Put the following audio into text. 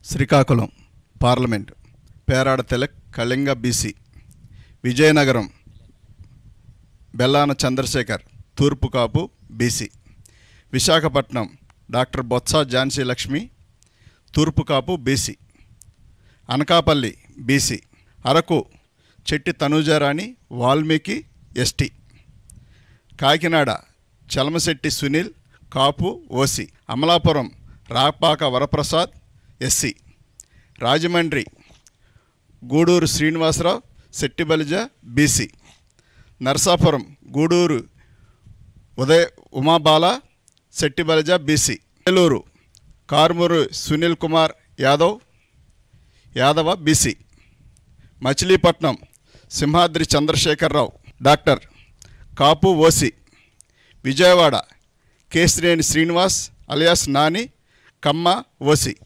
Srikakulam parliament Perada Tilak Kalinga BC. Vizianagaram Bellana Chandrasekhar తూర్పు కాపు BC. Visakhapatnam doctor Botsa Jhansi Lakshmi తూర్పు కాపు BC. Anakapalli BC. Araku Chetty Tanujarani Valmiki ST. Kakinada Chalamasetti Sunil కాపు OC. Amalapuram Rapaka Varaprasad SC. Rajahmundry Gudur Srinivasarao Settibalija BC. Narasapuram Gudur Umabala Settibalija BC. Eluru Karmuru Sunil Kumar Yadava BC. Machilipatnam Simhadri Chandrashekar Rao doctor కాపు OC. Vijayawada Kesineni Srinivas alias Nani కమ్మ OC.